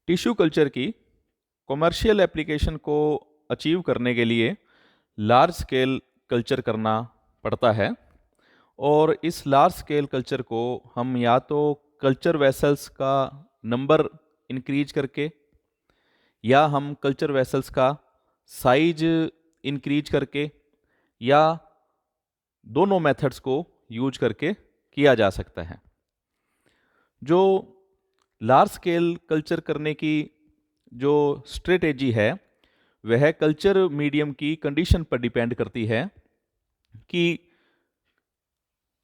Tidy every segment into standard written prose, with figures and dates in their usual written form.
Tissue culture की commercial application को achieve करने के लिए लार्ज स्केल कल्चर करना पड़ता है। और इस लार्ज स्केल कल्चर को हम या तो कल्चर वेसल्स का नंबर इंक्रीज करके, या हम कल्चर वेसल्स का साइज इंक्रीज करके, या दोनों मेथड्स को यूज करके किया जा सकता है। जो लार्ज स्केल कल्चर करने की जो स्ट्रेटेजी है वह कल्चर मीडियम की कंडीशन पर डिपेंड करती है कि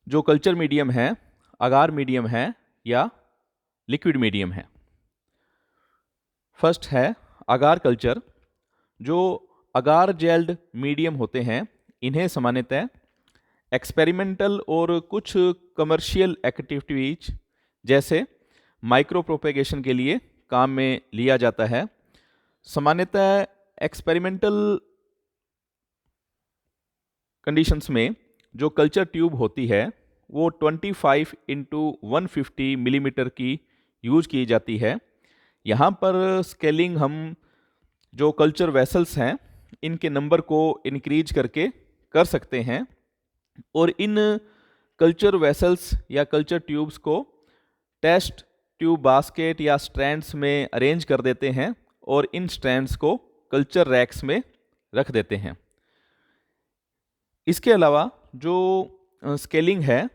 जो कल्चर मीडियम है अगार मीडियम है या लिक्विड मीडियम है। फर्स्ट है अगार कल्चर। जो अगार जेल्ड मीडियम होते हैं इन्हें सामान्यतः एक्सपेरिमेंटल और कुछ कमर्शियल एक्टिविटीज जैसे माइक्रो प्रोपेगेशन के लिए काम में लिया जाता है। सामान्यतः एक्सपेरिमेंटल कंडीशंस में जो कल्चर ट्यूब होती है वो 25 इंटू 150 मिलीमीटर की यूज की जाती है। यहाँ पर स्केलिंग हम जो कल्चर वेसल्स हैं इनके नंबर को इंक्रीज करके कर सकते हैं, और इन कल्चर वेसल्स या कल्चर ट्यूब्स को टेस्ट ट्यूब बास्केट या स्ट्रैंड्स में अरेंज कर देते हैं और इन स्ट्रैंड्स को कल्चर रैक्स में रख देते हैं। इसके अलावा जो स्केलिंग है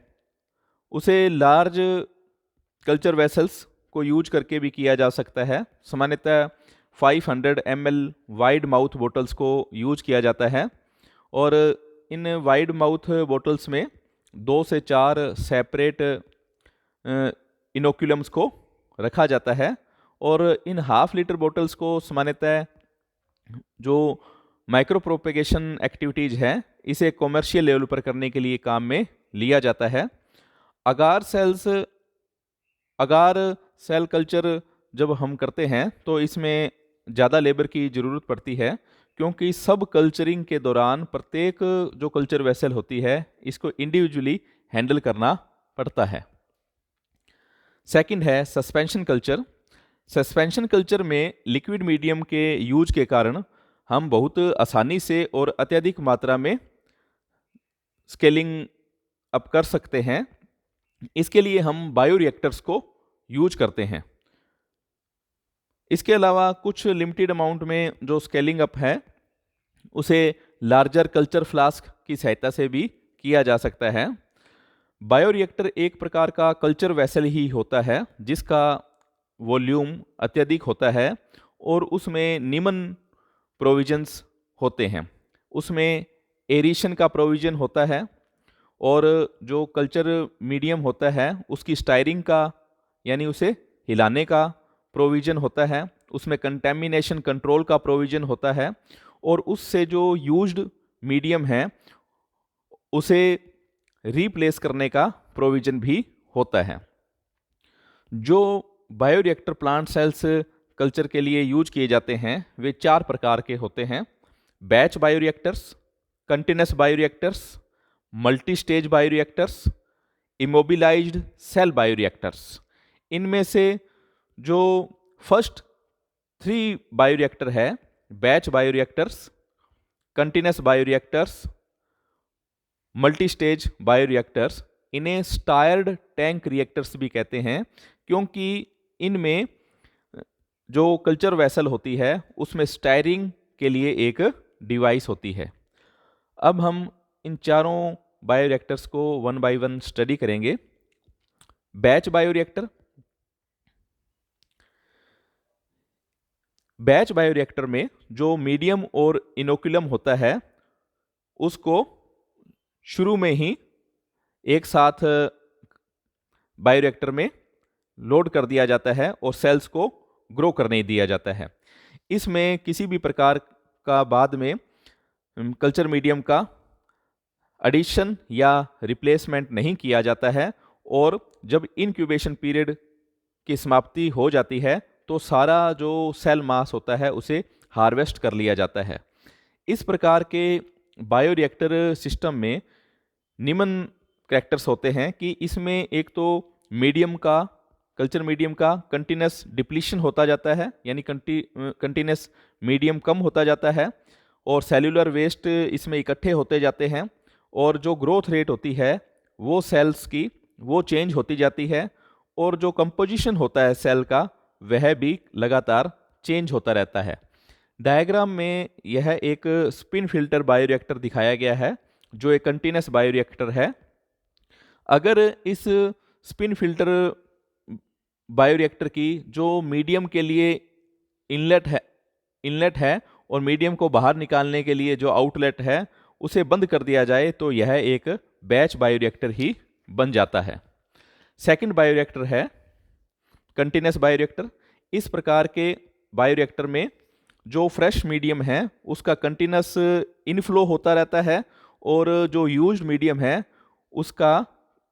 उसे लार्ज कल्चर वेसल्स को यूज करके भी किया जा सकता है। सामान्यतः 500 ml वाइड माउथ बोटल्स को यूज किया जाता है, और इन वाइड माउथ बोटल्स में 2 से 4 सेपरेट इनोक्यूलम्स को रखा जाता है, और इन हाफ लीटर बोटल्स को सामान्यतः जो माइक्रो प्रोपेगेशन एक्टिविटीज है इसे कॉमर्शियल लेवल पर करने के लिए काम में लिया जाता है। अगार सेल कल्चर जब हम करते हैं तो इसमें ज़्यादा लेबर की ज़रूरत पड़ती है, क्योंकि सब कल्चरिंग के दौरान प्रत्येक जो कल्चर वेसल होती है इसको इंडिविजुअली हैंडल करना पड़ता है। सेकंड है सस्पेंशन कल्चर। सस्पेंशन कल्चर में लिक्विड मीडियम के यूज के कारण हम बहुत आसानी से और अत्यधिक मात्रा में स्केलिंग अप कर सकते हैं। इसके लिए हम बायोरिएक्टर्स को यूज करते हैं। इसके अलावा कुछ लिमिटेड अमाउंट में जो स्केलिंग अप है उसे लार्जर कल्चर फ्लास्क की सहायता से भी किया जा सकता है। बायोरिएक्टर एक प्रकार का कल्चर वेसल ही होता है जिसका वॉल्यूम अत्यधिक होता है और उसमें निम्न प्रोविजंस होते हैं। उसमें एरेशन का प्रोविजन होता है, और जो कल्चर मीडियम होता है उसकी स्टायरिंग का यानी उसे हिलाने का प्रोविजन होता है। उसमें कंटेमिनेशन कंट्रोल का प्रोविजन होता है, और उससे जो यूज्ड मीडियम है उसे रिप्लेस करने का प्रोविजन भी होता है। जो बायोरिएक्टर प्लांट सेल्स कल्चर के लिए यूज किए जाते हैं वे 4 प्रकार के होते हैं: batch bioreactors, continuous bioreactors, multi stage bioreactors, immobilized cell bioreactors. इनमें से जो फर्स्ट 3 बायोरिएक्टर है, batch bioreactors, continuous bioreactors, multi stage bioreactors, इन्हें स्टायर्ड टैंक रिएक्टर्स भी कहते हैं, क्योंकि इनमें जो कल्चर वेसल होती है उसमें स्टायरिंग के लिए एक डिवाइस होती है। अब हम इन चारों बायोरिएक्टर्स को वन बाय वन स्टडी करेंगे। Batch bioreactor. बैच बायोरिएक्टर में जो मीडियम और इनोकुलम होता है उसको शुरू में ही एक साथ बायोरिएक्टर में लोड कर दिया जाता है और सेल्स को ग्रो करने दिया जाता है। इसमें किसी भी प्रकार का बाद में कल्चर मीडियम का एडिशन या रिप्लेसमेंट नहीं किया जाता है, और जब इनक्यूबेशन पीरियड की समाप्ति हो जाती है तो सारा जो सेल मास होता है उसे हार्वेस्ट कर लिया जाता है। इस प्रकार के बायोरिएक्टर सिस्टम में निम्न कैरेक्टर्स होते हैं कि इसमें एक तो मीडियम का कल्चर मीडियम का कंटिन्यूस डिप्लीशन होता जाता है, यानी कंटिन्यूस मीडियम कम होता जाता है और सेल्यूलर वेस्ट इसमें इकट्ठे होते जाते हैं और जो ग्रोथ रेट होती है वो सेल्स की वो चेंज होती जाती है और जो कंपोजिशन होता है सेल का वह भी लगातार चेंज होता रहता है। डायग्राम में यह एक स्पिन फिल्टर बायोरिएक्टर दिखाया गया है जो एक कंटिन्यूस बायोरिएक्टर है। अगर इस स्पिन फिल्टर बायोरिएक्टर की जो मीडियम के लिए इनलेट है और मीडियम को बाहर निकालने के लिए जो आउटलेट है उसे बंद कर दिया जाए तो यह एक बैच बायोरिएक्टर ही बन जाता है। सेकंड बायोरिएक्टर है कंटिन्यूस बायोरिएक्टर। इस प्रकार के बायोरिएक्टर में जो फ्रेश मीडियम है उसका कंटिन्यूस इनफ्लो होता रहता है और जो यूज्ड मीडियम है उसका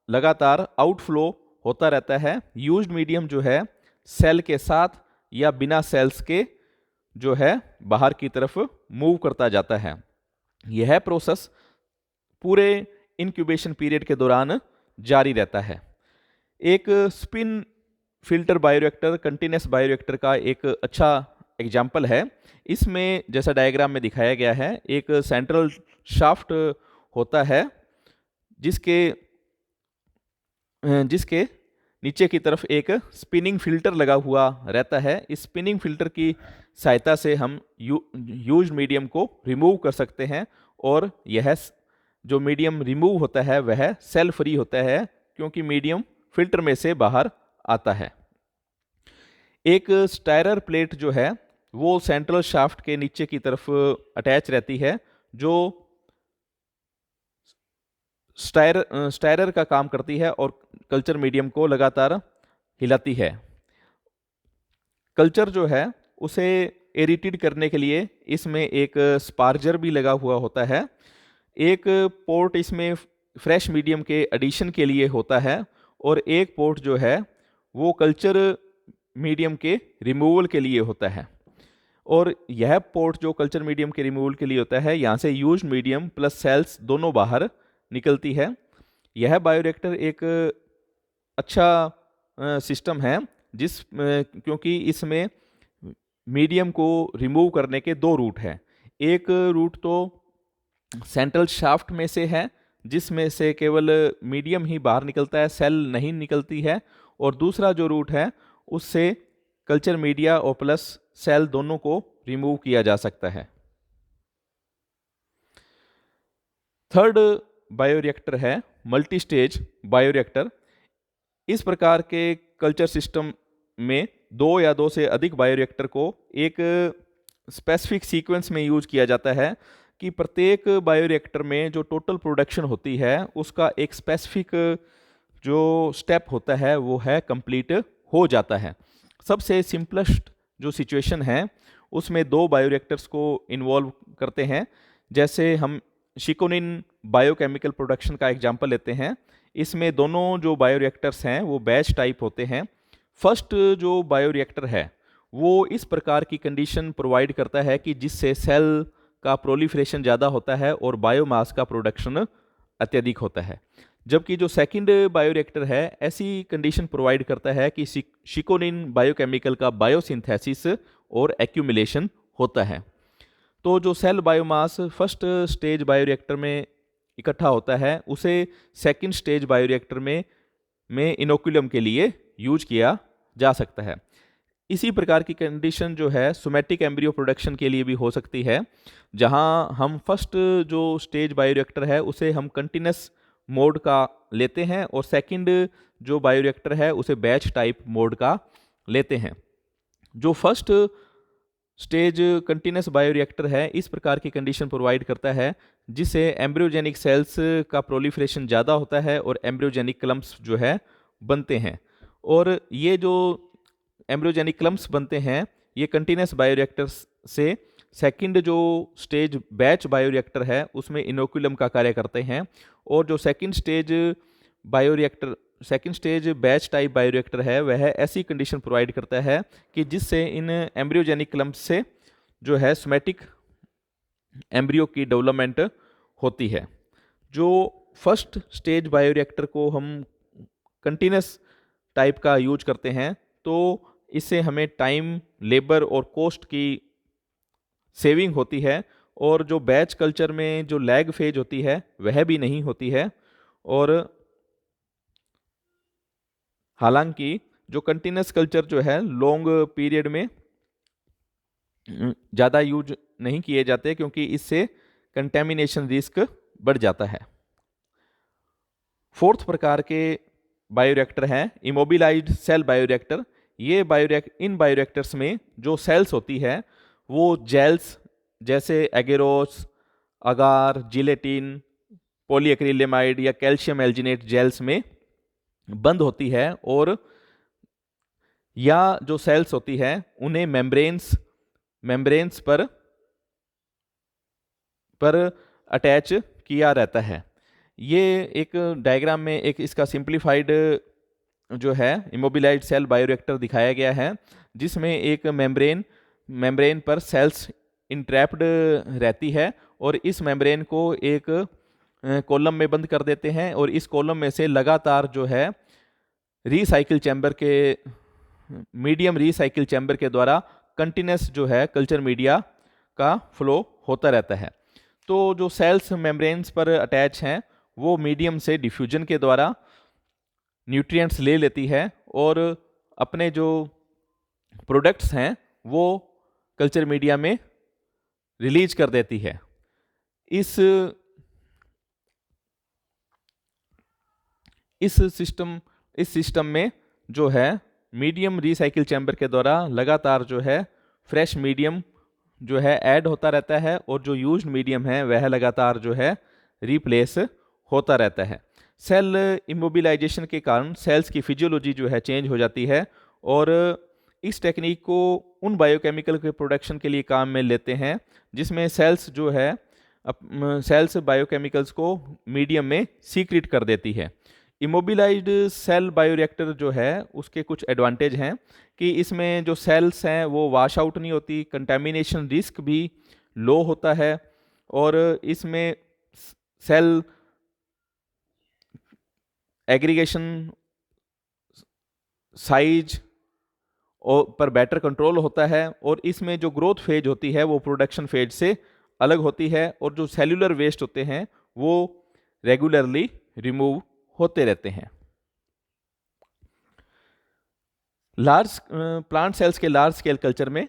लगातार आउटफ्लो होता रहता है। यूज्ड मीडियम जो है सेल के साथ या बिना सेल्स के जो है बाहर की तरफ मूव करता जाता है। यह प्रोसेस पूरे इंक्यूबेशन पीरियड के दौरान जारी रहता है। एक spin filter bioreactor continuous bioreactor का एक अच्छा एग्जाम्पल है। इसमें जैसा डायग्राम में दिखाया गया है एक सेंट्रल शाफ्ट होता है जिसके नीचे की तरफ एक स्पिनिंग फिल्टर लगा हुआ रहता है। इस स्पिनिंग फिल्टर की सहायता से हम यूज्ड मीडियम को रिमूव कर सकते हैं और यह जो मीडियम रिमूव होता है वह सेल फ्री होता है क्योंकि मीडियम फिल्टर में से बाहर आता है। एक स्टायरर प्लेट जो है वो सेंट्रल शाफ्ट के नीचे की तरफ अटैच रहती है जो स्टायरर का काम करती है और कल्चर मीडियम को लगातार हिलाती है। कल्चर जो है उसे एरिटेट करने के लिए इसमें एक स्पार्जर भी लगा हुआ होता है। एक पोर्ट इसमें फ्रेश मीडियम के एडिशन के लिए होता है और एक पोर्ट जो है वो कल्चर मीडियम के रिमूवल के लिए होता है। और यह पोर्ट जो कल्चर मीडियम के रिमूवल के लिए होता है यहाँ से यूज्ड मीडियम प्लस सेल्स दोनों बाहर निकलती है। यह बायोरिएक्टर एक अच्छा सिस्टम है क्योंकि इसमें मीडियम को रिमूव करने के दो रूट हैं। एक रूट तो सेंट्रल शाफ्ट में से है जिसमें से केवल मीडियम ही बाहर निकलता है, सेल नहीं निकलती है, और दूसरा जो रूट है उससे कल्चर मीडिया और प्लस सेल दोनों को रिमूव किया जा सकता है। थर्ड बायोरिएक्टर है मल्टी स्टेज बायोरिएक्टर। इस प्रकार के कल्चर सिस्टम में दो या दो से अधिक बायोरिएक्टर को एक स्पेसिफिक सीक्वेंस में यूज किया जाता है कि प्रत्येक बायोरिएक्टर में जो टोटल प्रोडक्शन होती है उसका एक स्पेसिफिक जो स्टेप होता है वो है कंप्लीट हो जाता है। सबसे सिंपलेस्ट जो सिचुएशन है उसमें दो बायोरिएक्टर्स को इन्वॉल्व करते हैं। जैसे हम शिकोनिन बायोकेमिकल प्रोडक्शन का एग्जांपल लेते हैं। इसमें दोनों जो बायोरिएक्टर्स हैं वो बैच टाइप होते हैं। फर्स्ट जो बायोरिएक्टर है वो इस प्रकार की कंडीशन प्रोवाइड करता है कि जिससे सेल का प्रोलिफरेशन ज़्यादा होता है और बायोमास का प्रोडक्शन अत्यधिक होता है। जबकि जो सेकंड बायोरिएक्टर है ऐसी कंडीशन प्रोवाइड करता है कि शिकोनिन बायोकेमिकल का बायोसिंथेसिस और एक्यूमुलेशन होता है। तो जो cell biomass first stage bioreactor में इकट्ठा होता है उसे सेकंड स्टेज बायोरिएक्टर में इनोकुलम के लिए यूज किया जा सकता है। इसी प्रकार की कंडीशन जो है सोमैटिक एम्ब्रियो प्रोडक्शन के लिए भी हो सकती है, जहां हम फर्स्ट जो स्टेज बायोरिएक्टर है उसे हम कंटिन्यूस मोड का लेते हैं और सेकंड जो बायोरिएक्टर है उसे बैच टाइप मोड का लेते हैं। जो फर्स्ट स्टेज कंटिन्यूस बायोरिएक्टर है इस प्रकार की कंडीशन प्रोवाइड करता है जिससे एम्ब्रियोजेनिक सेल्स का प्रोलिफरेशन ज़्यादा होता है और एम्ब्रियोजेनिक क्लम्प्स जो है बनते हैं। और ये जो एम्ब्रियोजेनिक क्लम्प्स बनते हैं ये कंटिन्यूस बायोरिएक्टर से सेकंड जो स्टेज बैच बायोरिएक्टर है उसमें इनोकुलम का कार्य करते हैं। और जो second stage batch type bioreactor है वह ऐसी कंडीशन प्रोवाइड करता है कि जिससे इन एम्ब्रियोजेनिक क्लम्प्स से जो है सोमैटिक एम्ब्रियो की डेवलपमेंट होती है। जो फर्स्ट स्टेज बायोरिएक्टर को हम कंटिन्यूस टाइप का यूज करते हैं तो इससे हमें टाइम, लेबर और कॉस्ट की सेविंग होती है, और जो बैच कल्चर में जो लैग फेज होती है वह भी नहीं होती है। और हालांकि जो कंटिन्यूस कल्चर जो है लॉन्ग पीरियड में ज़्यादा यूज नहीं किए जाते क्योंकि इससे कंटेमिनेशन रिस्क बढ़ जाता है। फोर्थ प्रकार के बायोरिएक्टर हैं इमोबिलाइज्ड सेल बायोरिएक्टर। ये इन बायोरिएक्टर्स में जो सेल्स होती है वो जेल्स जैसे एगेरोस, अगार, जिलेटिन, पॉलीएक्रिलेमाइड या कैल्शियम एल्जिनेट जेल्स में बंद होती है, और या जो सेल्स होती है उन्हें मेम्ब्रेन्स पर अटैच किया रहता है। ये एक डायग्राम में एक इसका सिंप्लीफाइड जो है इमोबिलाइज्ड सेल बायोरिएक्टर दिखाया गया है, जिसमें एक मेम्ब्रेन पर सेल्स इंट्रैप्ड रहती है, और इस मेम्ब्रेन को एक कॉलम में बंद कर देते हैं, और इस कॉलम में से लगातार जो है मीडियम रीसाइकिल चैम्बर के द्वारा कंटिन्यूस जो है कल्चर मीडिया का फ्लो होता रहता है। तो जो सेल्स मेम्ब्रेन्स पर अटैच हैं वो मीडियम से डिफ्यूजन के द्वारा न्यूट्रिएंट्स ले लेती है और अपने जो प्रोडक्ट्स हैं वो कल्चर मीडिया में रिलीज कर देती है। इस सिस्टम में जो है मीडियम रीसाइकिल चैम्बर के द्वारा लगातार जो है फ्रेश मीडियम जो है ऐड होता रहता है, और जो यूज्ड मीडियम है वह लगातार जो है रिप्लेस होता रहता है। सेल इमोबिलाइजेशन के कारण सेल्स की फिजियोलॉजी जो है चेंज हो जाती है, और इस टेक्निक को उन बायोकेमिकल के प्रोडक्शन के लिए काम में लेते हैं जिसमें सेल्स बायोकेमिकल्स को मीडियम में सीक्रेट कर देती है। इमोबिलाइज्ड सेल बायोरिएक्टर जो है उसके कुछ एडवांटेज हैं कि इसमें जो सेल्स हैं वो वॉश आउट नहीं होती, कंटेमिनेशन रिस्क भी लो होता है, और इसमें सेल एग्रीगेशन साइज पर बेटर कंट्रोल होता है, और इसमें जो ग्रोथ फेज होती है वो प्रोडक्शन फेज से अलग होती है, और जो सेल्यूलर वेस्ट होते हैं वो रेगुलरली रिमूव होते रहते हैं। प्लांट सेल्स के लार्ज स्केल कल्चर में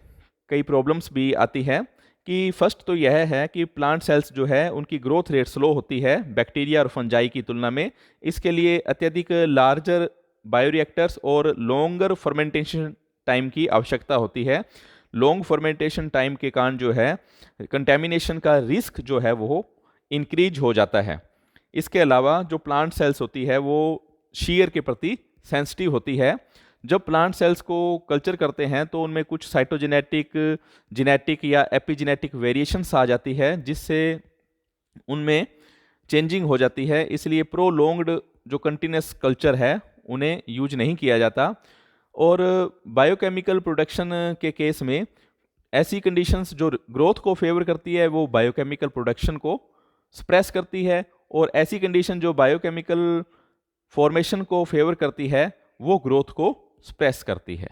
कई प्रॉब्लम्स भी आती है कि फर्स्ट तो यह है कि प्लांट सेल्स जो है उनकी ग्रोथ रेट स्लो होती है बैक्टीरिया और फंजाई की तुलना में। इसके लिए अत्यधिक लार्जर बायोरिएक्टर्स और लॉन्गर फर्मेंटेशन टाइम की आवश्यकता होती है। लॉन्ग फर्मेंटेशन टाइम के कारण जो है कंटेमिनेशन का रिस्क जो है वो इंक्रीज हो जाता है। इसके अलावा जो प्लांट सेल्स होती है वो शीयर के प्रति सेंसिटिव होती है। जब प्लांट सेल्स को कल्चर करते हैं तो उनमें कुछ साइटोजेनेटिक, जेनेटिक या एपिजेनेटिक वेरिएशंस आ जाती है जिससे उनमें चेंजिंग हो जाती है। इसलिए प्रोलोंग्ड जो कंटिन्यूस कल्चर है उन्हें यूज नहीं किया जाता। और बायोकेमिकल प्रोडक्शन के केस में ऐसी कंडीशंस जो ग्रोथ को फेवर करती है वो बायोकेमिकल प्रोडक्शन को सप्रेस करती है, और ऐसी कंडीशन जो बायोकेमिकल फॉर्मेशन को फेवर करती है वो ग्रोथ को सप्रेस करती है।